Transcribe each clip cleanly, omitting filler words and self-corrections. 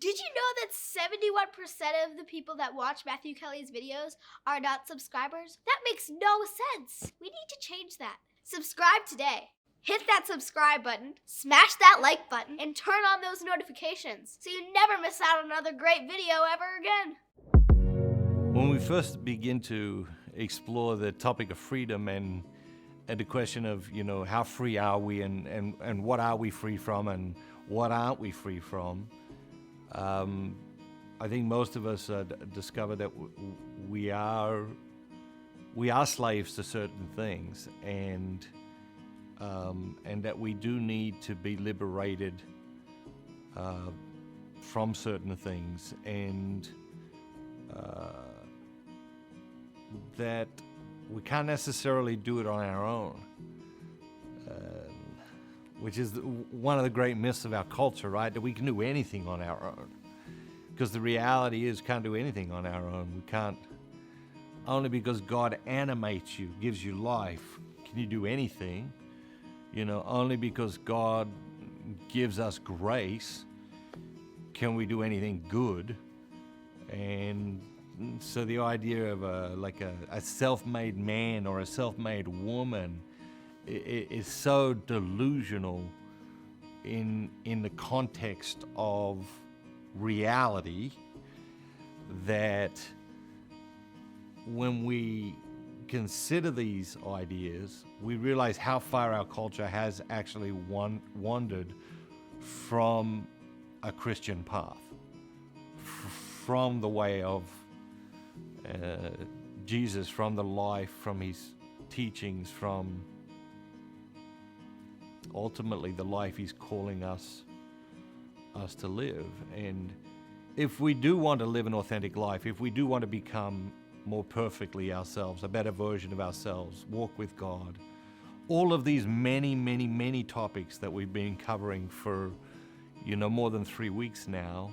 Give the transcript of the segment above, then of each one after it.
Did you know that 71% of the people that watch Matthew Kelly's videos are not subscribers? That makes no sense. We need to change that. Subscribe today. Hit that subscribe button, smash that like button, and turn on those notifications so you never miss out on another great video ever again. When we first begin to explore the topic of freedom and the question of, how free are we and what are we free from and what aren't we free from, I think most of us discover that we are slaves to certain things, and that we do need to be liberated from certain things, and that we can't necessarily do it on our own, which is one of the great myths of our culture, right? That we can do anything on our own. Because the reality is, can't do anything on our own. We can't. Only because God animates you, gives you life, can you do anything. Only because God gives us grace can we do anything good. And so the idea of a self-made man or a self-made woman is so delusional in the context of reality, that when we consider these ideas, we realize how far our culture has actually wandered from a Christian path, from the way of Jesus, from the life, from his teachings, from ultimately the life he's calling us to live. And if we do want to live an authentic life, if we do want to become more perfectly ourselves, a better version of ourselves, walk with God, all of these many topics that we've been covering for more than 3 weeks now,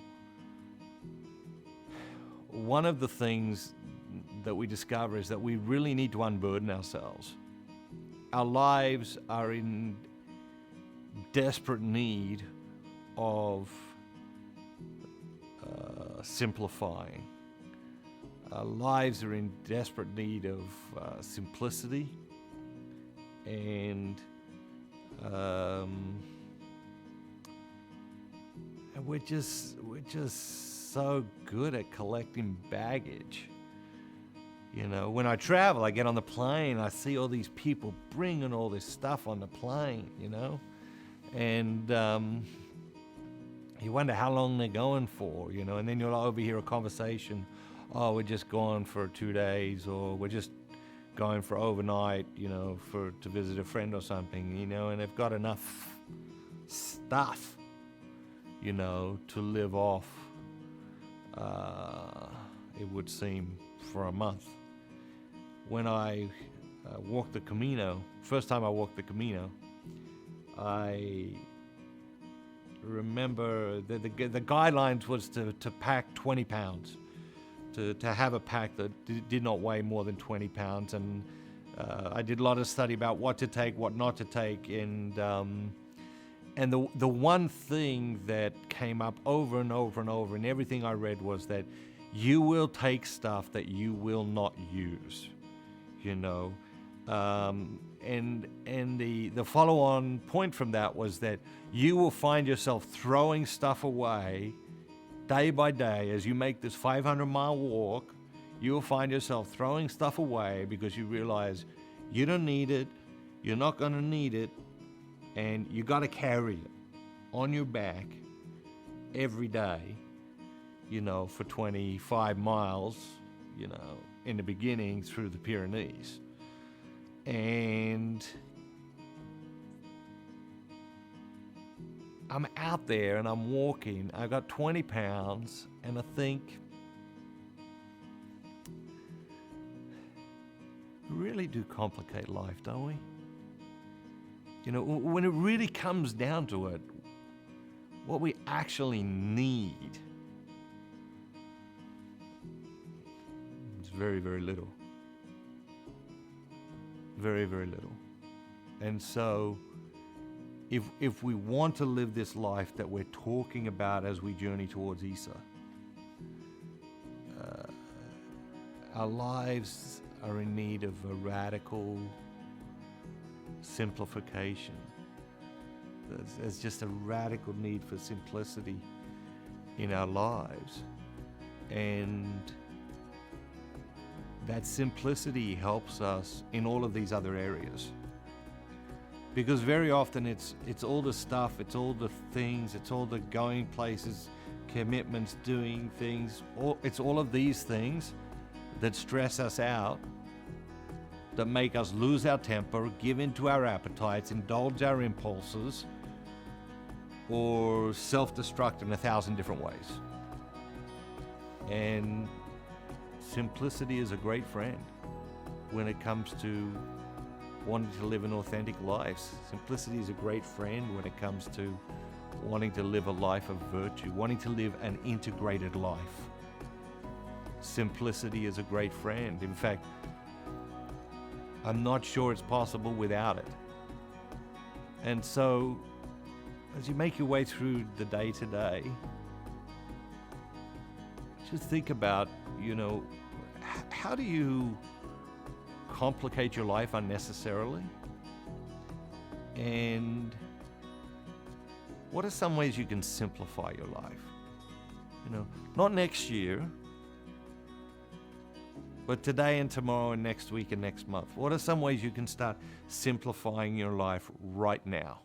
one of the things that we discover is that we really need to unburden ourselves. Our lives are in desperate need of simplifying. Our lives are in desperate need of simplicity, and we're just so good at collecting baggage. When I travel, I get on the plane, I see all these people bringing all this stuff on the plane, and you wonder how long they're going for, and then you'll overhear a conversation, oh, we're just going for 2 days, or we're just going for overnight, to visit a friend or something, and they've got enough stuff, to live off, it would seem, for a month. When I walked the Camino, first time I walked the Camino, I remember the guidelines was to pack 20 pounds, to have a pack that did not weigh more than 20 pounds. And I did a lot of study about what to take, what not to take. And the one thing that came up over and over and over in everything I read was that you will take stuff that you will not use, and the follow-on point from that was that you will find yourself throwing stuff away day by day as you make this 500-mile walk. You will find yourself throwing stuff away because you realize you don't need it, you're not going to need it, and you got to carry it on your back every day, for 25 miles, in the beginning through the Pyrenees. And I'm out there and I'm walking, I've got 20 pounds, and I think, we really do complicate life, don't we? When it really comes down to it, what we actually need is very, very little. Very, very little. And so if we want to live this life that we're talking about as we journey towards Easter, our lives are in need of a radical simplification. There's just a radical need for simplicity in our lives. And that simplicity helps us in all of these other areas. Because very often it's all the stuff, it's all the things, it's all the going places, commitments, doing things, it's all of these things that stress us out, that make us lose our temper, give in to our appetites, indulge our impulses, or self-destruct in 1,000 different ways. And simplicity is a great friend when it comes to wanting to live an authentic life. Simplicity is a great friend when it comes to wanting to live a life of virtue, wanting to live an integrated life. Simplicity is a great friend. In fact, I'm not sure it's possible without it. And so, as you make your way through the day today, just think about, how do you complicate your life unnecessarily? And what are some ways you can simplify your life? Not next year, but today and tomorrow and next week and next month. What are some ways you can start simplifying your life right now?